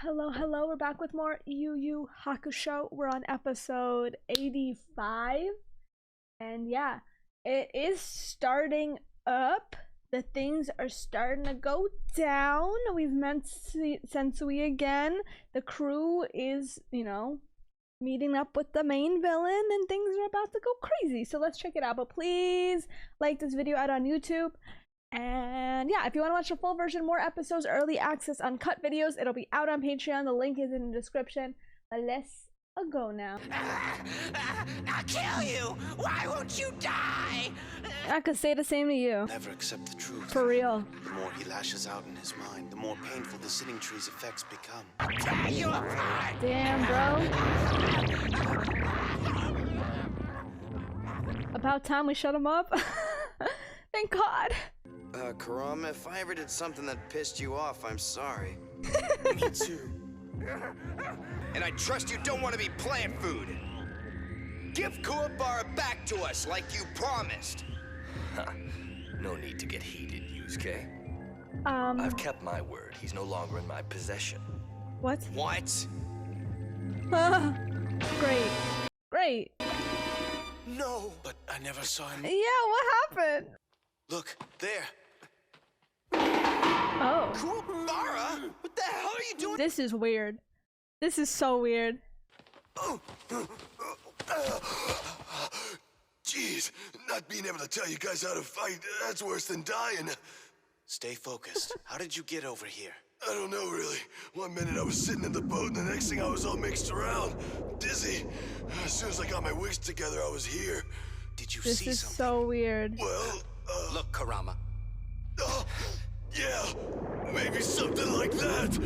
Hello, we're back with more Yu Hakusho. We're on episode 85. And yeah, it is starting up. The things are starting to go down. We've met Sensui again. The crew is, meeting up with the main villain and things are about to go crazy. So let's check it out. But please like this video out on YouTube. And yeah, if you want to watch the full version, more episodes, early access, uncut videos, it'll be out on Patreon. The link is in the description. But let's go now. I'll kill you! Why won't you die? I could say the same to you. Never accept the truth. For real. The more he lashes out in his mind, the more painful the sitting tree's effects become. I'll tear you apart! Damn, bro. About time we shut him up. Thank God. Kurama, if I ever did something that pissed you off, I'm sorry. Me too. And I trust you don't want to be plant food. Give Kuwabara back to us like you promised. No need to get heated, Yusuke. I've kept my word. He's no longer in my possession. What? What? Great. No! But I never saw him. Yeah, what happened? Look, there. Oh. Kuwabara? What the hell are you doing? This is weird. This is so weird. Jeez, not being able to tell you guys how to fight, that's worse than dying. Stay focused. How did you get over here? I don't know, really. One minute I was sitting in the boat, and the next thing I was all mixed around. Dizzy. As soon as I got my wits together, I was here. Did you This see is something? so weird. Well, Look, Kurama. yeah, maybe something like that.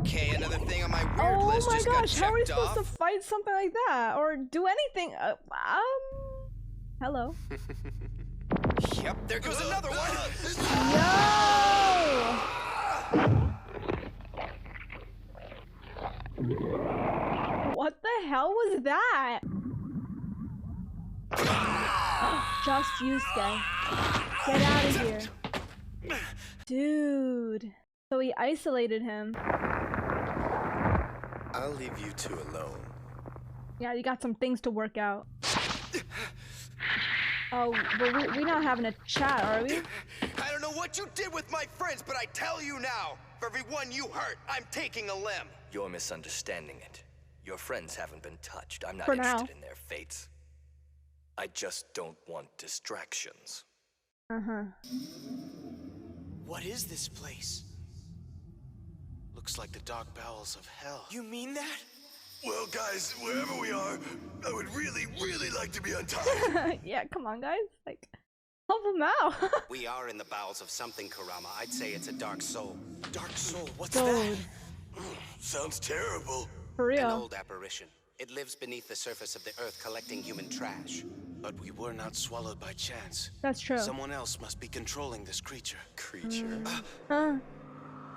Okay, another thing on my weird Oh list my just gosh, got how are we checked supposed off. to fight something like that? Or do anything? Hello. Yep, there goes another one. Yo! What the hell was that? Just Yusuke. Get out of here. Dude. So he isolated him. I'll leave you two alone. Yeah, you got some things to work out. Oh, but we're not having a chat, are we? I don't know what you did with my friends, but I tell you now, for every one you hurt, I'm taking a limb. You're misunderstanding it. Your friends haven't been touched. I'm not For interested now. in their fates. I just don't want distractions. Uh-huh. What is this place? Looks like the dark bowels of hell. You mean that? Well, guys, wherever we are, I would really, really like to be untied. Yeah, come on, guys. Like, help him out. We are in the bowels of something, Kurama. I'd say it's a dark soul. Dark soul? What's Dude, Sounds terrible. for An real. old apparition. It lives beneath the surface of the earth collecting human trash. But we were not swallowed by chance. That's true. Someone else must be controlling this creature. Creature.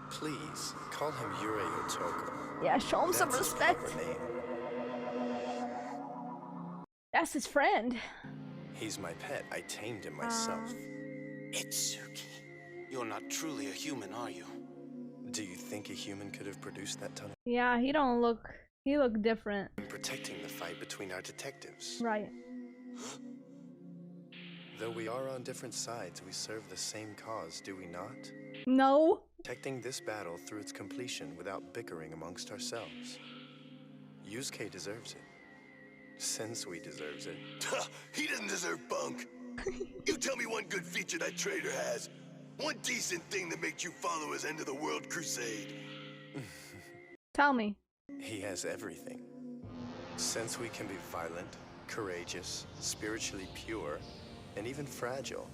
Please, call him Yurei Otoko. Yeah, show him some That's his respect. proper name. That's his friend. He's my pet. I tamed him myself. Itsuki. You're not truly a human, are you? Do you think a human could have produced that ton of... Yeah, he look different. I'm protecting the fight between our detectives. Right. Though we are on different sides, we serve the same cause, do we not? No. Protecting this battle through its completion without bickering amongst ourselves. Yusuke deserves it. Sensui deserves it. He doesn't deserve bunk. You tell me one good feature that traitor has. One decent thing that makes you follow his end of the world crusade. Tell me. He has everything. Sensui can be violent, courageous, spiritually pure, and even fragile.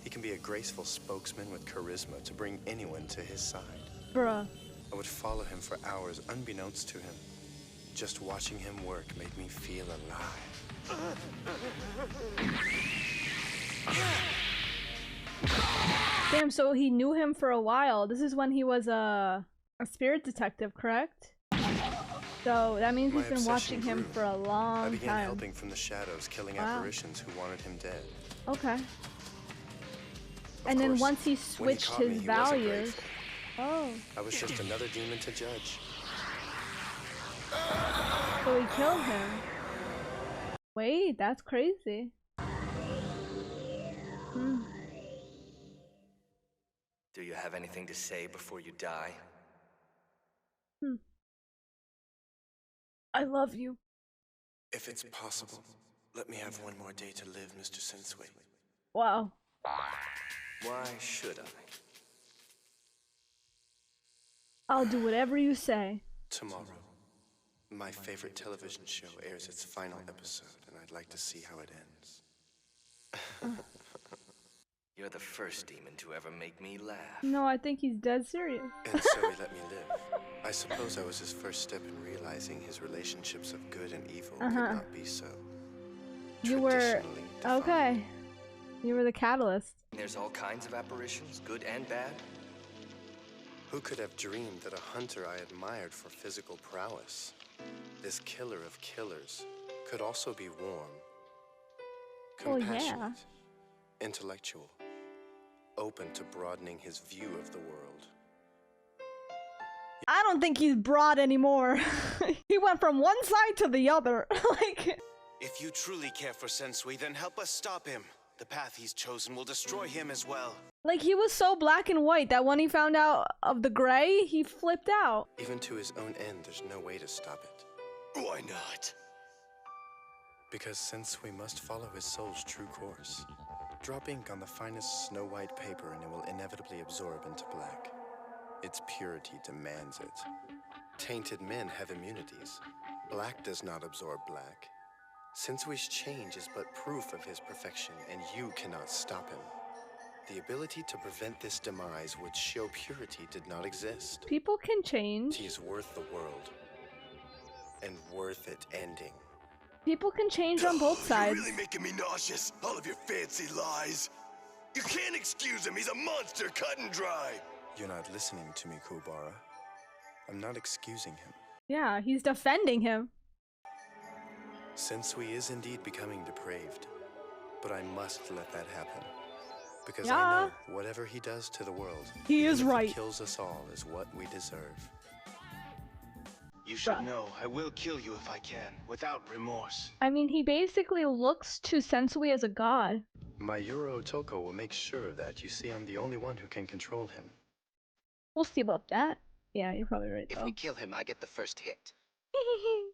He can be a graceful spokesman with charisma to bring anyone to his side. Bruh. I would follow him for hours unbeknownst to him. Just watching him work made me feel alive. Damn, so he knew him for a while. This is when he was a spirit detective, correct? So that means he's My been watching obsession him grew. for a I long began time. helping from the shadows, killing Wow. apparitions who wanted him dead. Okay. Of And then course, once he when he switched caught me, his he wasn't values. grateful. Oh. I was just another demon to judge. So he killed him. Wait, that's crazy. Do you have anything to say before you die? I love you. If it's possible, let me have one more day to live, Mr. Sensui. Wow. Why should I? I'll do whatever you say. Tomorrow, my favorite television show airs its final episode, and I'd like to see how it ends. You're the first demon to ever make me laugh. No, I think he's dead serious. And so he let me live. I suppose I was his first step in realizing his relationships of good and evil could not be so You were traditionally defined. okay. You were the catalyst. There's all kinds of apparitions, good and bad. Who could have dreamed that a hunter I admired for physical prowess, this killer of killers, could also be warm, Well, compassionate, yeah. intellectual, open to broadening his view of the world. I don't think he's broad anymore. He went from one side to the other. Like, If you truly care for Sensui, then help us stop him. The path he's chosen will destroy him as well. like he was so black and white that when he found out of the gray, he flipped out. Even to his own end, there's no way to stop it. Why not? Because Sensui must follow his soul's true course. Drop ink on the finest snow-white paper and it will inevitably absorb into black. Its purity demands it. Tainted men have immunities. Black does not absorb black. Sensui's change is but proof of his perfection, and you cannot stop him. The ability to prevent this demise would show purity did not exist. People can change. He is worth the world, and worth it ending. People can change on both sides. You're really making me nauseous. All of your fancy lies. You can't excuse him. He's a monster, cut and dry. You're not listening to me, Kuwabara. I'm not excusing him. Yeah, he's defending him. Sensui is indeed becoming depraved, but I must let that happen. Because Yeah. I know whatever he does to the world, He even is if right. He kills us all is what we deserve. You should know, I will kill you if I can, without remorse. I mean, he basically looks to Sensui as a god. My Yuro Otoko will make sure of that. You see, I'm the only one who can control him. We'll see about that. Yeah, you're probably right If though. we kill him, I get the first hit.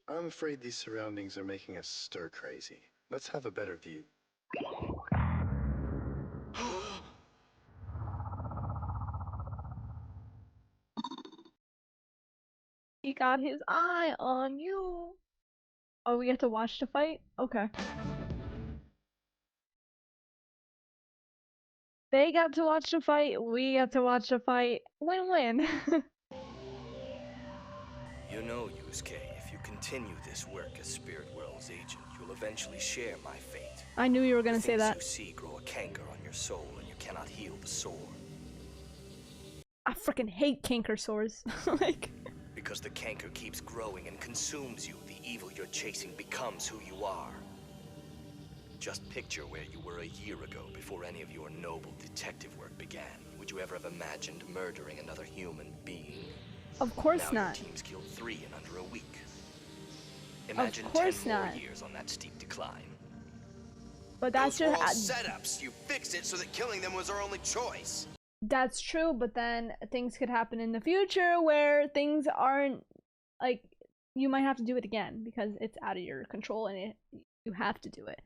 I'm afraid these surroundings are making us stir crazy. Let's have a better view. He got his eye on you. Oh, we get to watch the fight? Okay. They got to watch the fight, we got to watch the fight. Win-win. You know, Yusuke, if you continue this work as Spirit World's agent, you'll eventually share my fate. I knew you were gonna The say things that. you see grow a canker on your soul, and you cannot heal the sore. I freaking hate canker sores. Like, Because the canker keeps growing and consumes you, the evil you're chasing becomes who you are. Just picture where you were a year ago before any of your noble detective work began. Would you ever have imagined murdering another human being? of course Now not. your team's killed 3 in under a week. Imagine course 10 more not. years on that steep decline. But that's Those were all just setups. You fixed it so that killing them was our only choice. that's true, but then things could happen in the future where things aren't like you might have to do it again because it's out of your control and you have to do it.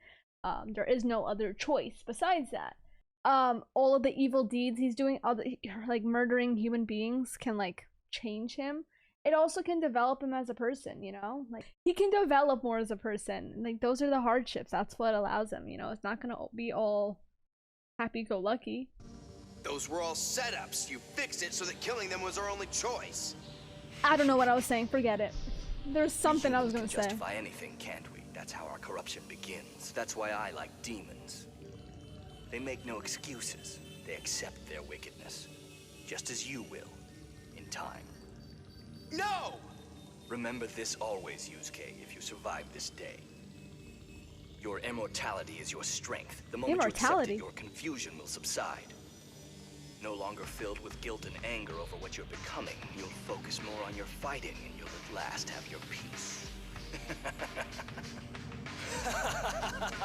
There is no other choice besides that. All of the evil deeds he's doing, like murdering human beings, can like change him. It also can develop him as a person, you know? Like he can develop more as a person. Like those are the hardships. That's what allows him, you know? It's not gonna be all happy-go-lucky. Those were all setups. You fixed it so that killing them was our only choice. I don't know what I was saying, forget it. There's something I was gonna We can say. justify anything, can't we? That's how our corruption begins. That's why I like demons. They make no excuses. They accept their wickedness. Just as you will, in time. No! Remember this always, Yusuke, if you survive this day. Your immortality is your strength. The moment you accept Immortality? it, your confusion will subside. No longer filled with guilt and anger over what you're becoming, you'll focus more on your fighting and you'll at last have your peace.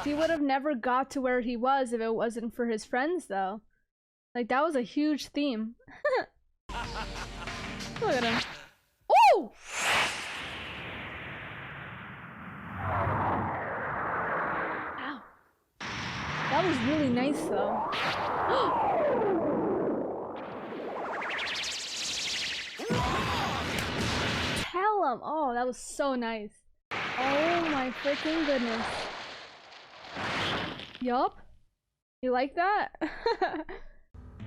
He would have never got to where he was if it wasn't for his friends, though. Like, that was a huge theme. Look at him. Oh! Wow. That was really nice, though. Tell him. Oh, that was so nice. Oh my freaking goodness. Yup. You like that?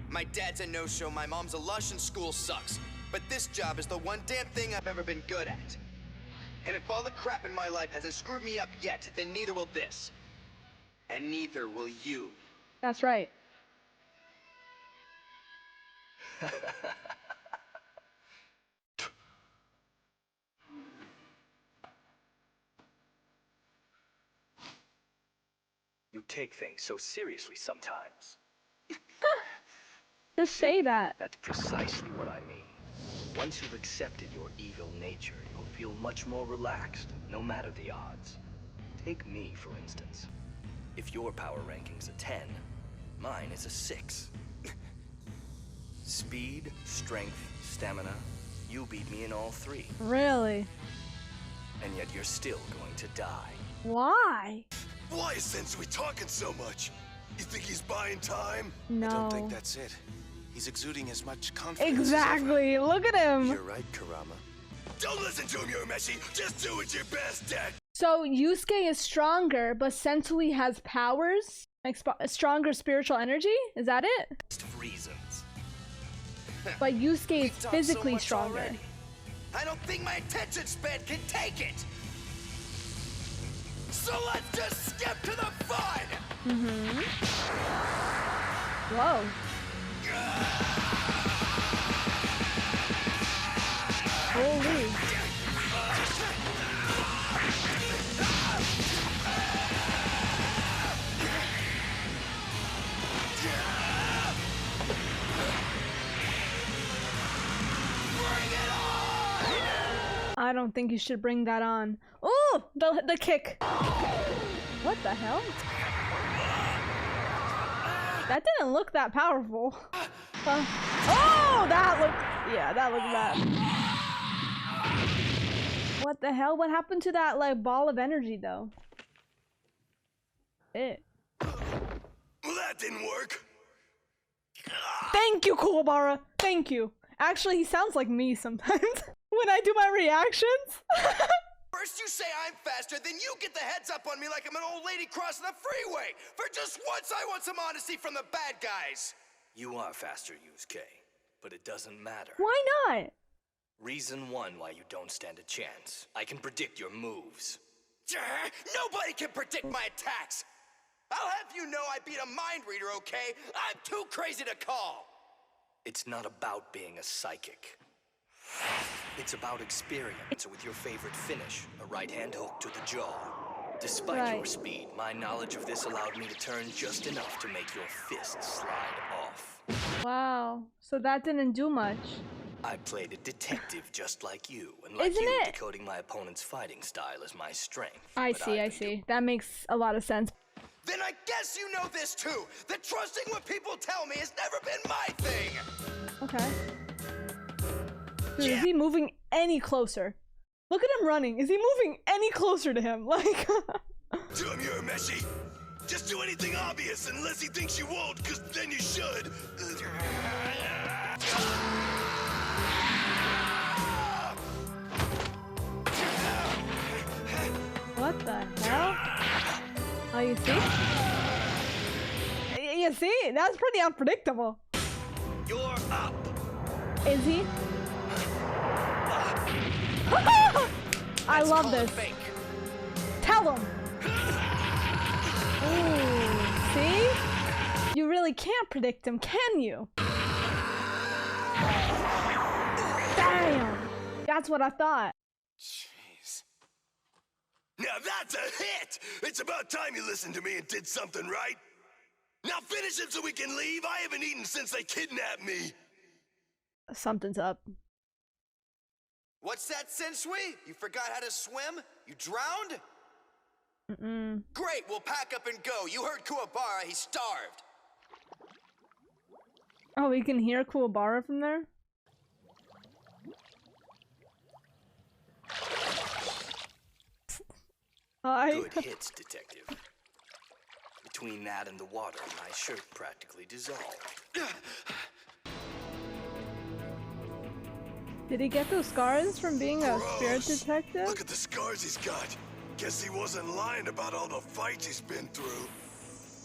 My dad's a no-show, my mom's a lush, and school sucks. But this job is the one damn thing I've ever been good at. And if all the crap in my life hasn't screwed me up yet, then neither will this. And neither will you. That's right. You take things so seriously sometimes. Just say that. That's precisely what I mean. Once you've accepted your evil nature, you'll feel much more relaxed, no matter the odds. Take me, for instance. If your power ranking's a 10, mine is a 6. Speed, strength, stamina, you beat me in all 3. Really? And yet you're still going to die. Why? Why is Sensui talking so much? You think he's buying time? No. I don't think that's it. He's exuding as much confidence Exactly. Look at him. You're right, Kurama. Don't listen to him, Yomeshi. Just do what you're best at. So Yusuke is stronger, but Sensui has powers? Like stronger spiritual energy? Is that it? Of reasons. But Yusuke We is talked so physically much stronger. already. I don't think my attention span can take it. So let's just skip to the fun. Whoa. Holy. I don't think you should bring that on. Oh, the kick. What the hell? That didn't look that powerful. Oh, that looked bad. What the hell? What happened to that like ball of energy though? It. Well, that didn't work. Thank you, Kuwabara. Thank you. Actually, he sounds like me sometimes when I do my reactions. First you say I'm faster, then you get the heads up on me like I'm an old lady crossing the freeway. For just once, I want some honesty from the bad guys. You are faster, Yusuke, but it doesn't matter. Why not? Reason 1 why you don't stand a chance. I can predict your moves. Nobody can predict my attacks. I'll have you know I beat a mind reader, okay? I'm too crazy to call. It's not about being a psychic. It's about experience with your favorite finish, a right-hand hook to the jaw. Despite your speed, my knowledge of this allowed me to turn just enough to make your fist slide off. Wow. So that didn't do much. I played a detective just like you, and like Isn't you, it? decoding my opponent's fighting style is my strength. I But see, I've I been see. That makes a lot of sense. Then I guess you know this too, that trusting what people tell me has never been my thing. Okay. Dude, is he moving any closer? Look at him running. Is he moving any closer to him? Like. Damn, Yomeshi. Just do anything obvious unless he thinks you won't, because then you should. What the hell? Oh, you see? You see? That's pretty unpredictable. You're up. Is he? I love this. Fake. Tell him. Ooh, see? You really can't predict him, can you? Damn. That's what I thought. Jeez. Now that's a hit! It's about time you listened to me and did something right. Now finish him so we can leave. I haven't eaten since they kidnapped me. Something's up. What's that, Sensui? You forgot how to swim? You drowned? Great, we'll pack up and go. You heard Kuwabara, he's starved. Oh, we can hear Kuwabara from there? Hi. Good hits, Detective. Between that and the water, my shirt practically dissolved. Did he get those scars from being a spirit detective? Look at the scars he's got. Guess he wasn't lying about all the fights he's been through.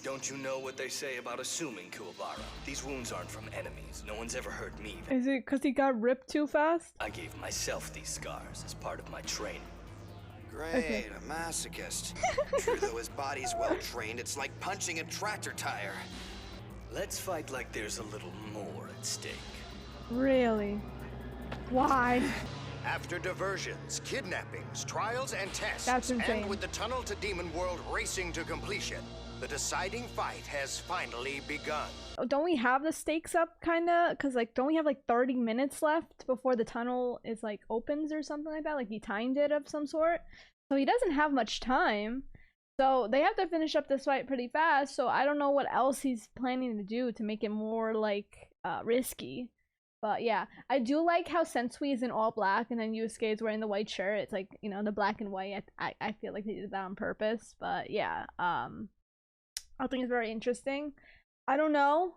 Don't you know what they say about assuming, Kuwabara? These wounds aren't from enemies. No one's ever hurt me. Is it because he got ripped too fast? I gave myself these scars as part of my training. Great, a masochist. True though his body's well trained, it's like punching a tractor tire. Let's fight like there's a little more at stake. Really? Why? After diversions, kidnappings, trials, and tests, That's insane. and with the tunnel to Demon World racing to completion, the deciding fight has finally begun. Don't we have the stakes up kinda? Because like, don't we have like 30 minutes left before the tunnel is like opens or something like that? Like he timed it of some sort. So he doesn't have much time. So they have to finish up this fight pretty fast. So I don't know what else he's planning to do to make it more like risky. But yeah, I do like how Sensui is in all black and then Yusuke is wearing the white shirt. It's like, you know, the black and white. I feel like they did that on purpose. But yeah, I think it's very interesting. I don't know.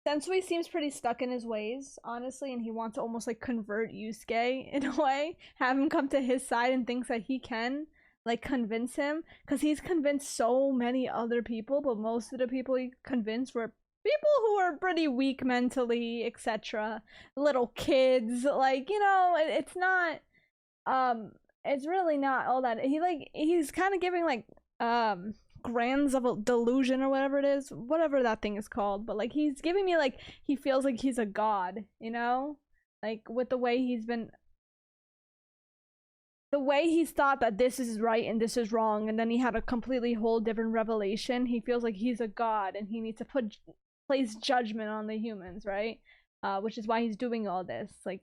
Sensui seems pretty stuck in his ways, honestly, and he wants to almost like convert Yusuke in a way, have him come to his side and thinks that he can like convince him, because he's convinced so many other people, but most of the people he convinced were people who are pretty weak mentally, etc. Little kids, like, you know, it's not, it's really not all that. He's kind of giving like grands of a delusion or whatever it is, whatever that thing is called, but like he's giving me like he feels like he's a god, you know, like with the way he's been, the way he's thought that this is right and this is wrong, and then he had a completely whole different revelation. He feels like he's a god and he needs to place judgment on the humans, right? Which is why he's doing all this. Like,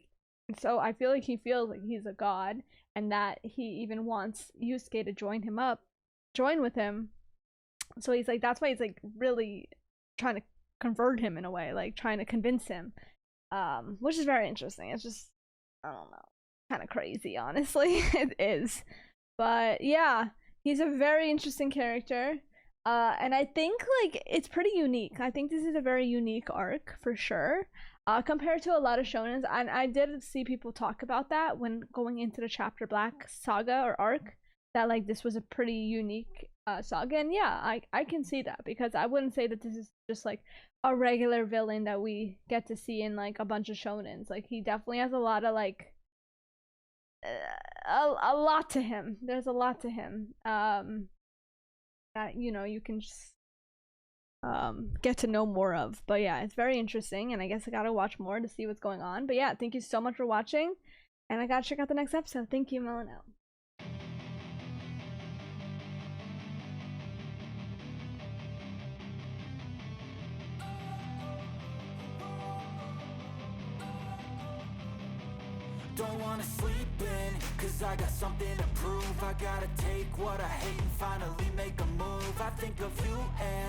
so I feel like he feels like he's a god, and that he even wants Yusuke to join with him. So he's like, that's why he's like really trying to convert him in a way, like trying to convince him, which is very interesting. It's just, I don't know, kind of crazy, honestly. It is, but yeah, he's a very interesting character, and I think like it's pretty unique. I think this is a very unique arc for sure, compared to a lot of shonens, and I did see people talk about that when going into the Chapter Black saga or arc, that like this was a pretty unique saga. And yeah, I can see that, because I wouldn't say that this is just like a regular villain that we get to see in like a bunch of shonens. Like he definitely has a lot of like a lot to him. There's a lot to him that, you know, you can just get to know more of. But yeah, it's very interesting, and I guess I gotta watch more to see what's going on. But yeah, thank you so much for watching, and I gotta check out the next episode. Thank you, Melon out. Don't wanna sleep in, cause I got something to prove. I gotta take what I hate and finally make a move. I think of you and